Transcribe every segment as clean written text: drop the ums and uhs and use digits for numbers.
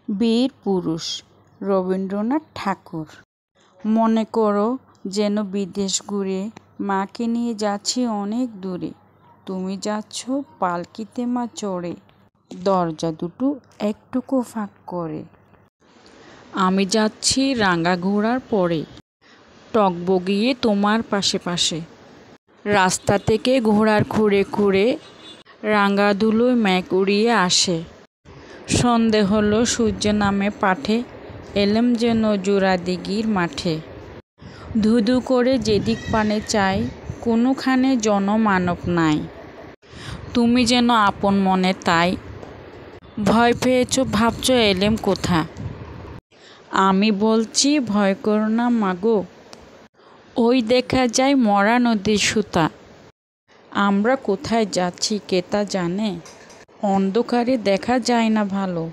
বীর পুরুষ রবীন্দ্রনাথ ঠাকুর। মনে করো যেন বিদেশ ঘুরে মাকে নিয়ে যাচ্ছি অনেক দূরে। তুমি যাচ্ছ পালকিতে মা চড়ে, দরজা দুটো একটুকু ফাঁক করে। আমি যাচ্ছি রাঙা ঘোড়ার পরে, টগবগিয়ে তোমার পাশে পাশে। রাস্তা থেকে ঘোড়ার খুঁড়ে খুঁড়ে রাঙা ধুলোয় মেঘ উড়িয়ে আসে। সন্ধে হলো, সূর্য নামে পাঠে, এলাম যেন জোড়া দিঘির মাঠে। ধুধু করে যেদিক পানে চাই, কোনোখানে জনমানব নাই। তুমি যেন আপন মনে তাই, ভয় পেয়েছ ভাবছ এলেম কোথা। আমি বলছি ভয় করো না মাগো, ওই দেখা যায় মরা নদীর সুতা। আমরা কোথায় যাচ্ছি কে তা জানে, অন্ধকারে দেখা যায় না ভালো।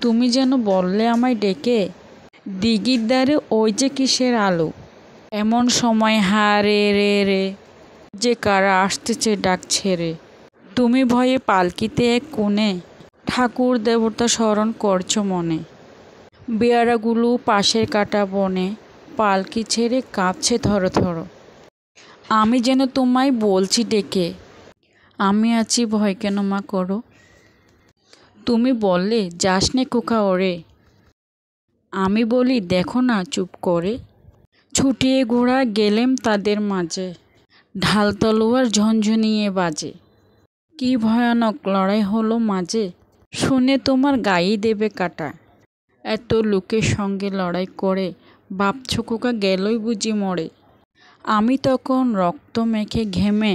তুমি যেন বললে আমায় ডেকে, দিঘির ধারে ওই যে কিসের আলো। এমন সময় হা রে রে রে, যে কারা আসতেছে ডাক ছেড়ে। তুমি ভয়ে পালকিতে এক কোণে, ঠাকুর দেবতা স্মরণ করছো মনে। বেয়ারাগুলো পাশের কাটা বনে, পালকি ছেড়ে কাঁপছে থর থর। আমি যেন তোমায় বলছি ডেকে, আমি আছি ভয় কেন মা করো। তুমি বললে যাস নে খোকা ওরে, আমি বলি দেখো না চুপ করে। ছুটিয়ে ঘোড়া গেলেম তাদের মাঝে, ঢাল তলোয়ার ঝনঝনিয়ে বাজে। কি ভয়ানক লড়াই হলো মাঝে, শুনে তোমার গায়ে দেবে কাটা। এত লোকের সঙ্গে লড়াই করে, ভাবছো খোকা গেলই বুঝি মরে। আমি তখন রক্ত মেখে ঘেমে,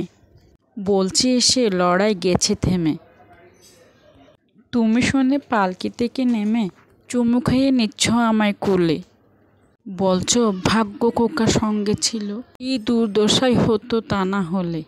বলছি এসে লড়াই গেছে থেমে। তুমি শুনে পালকি থেকে নেমে চুমু খেয়ে নিচ্ছ আমায় কোলে। বলছো ভাগ্য খোকা সঙ্গে ছিল, কি দুর্দশাই হতো তা না হলে।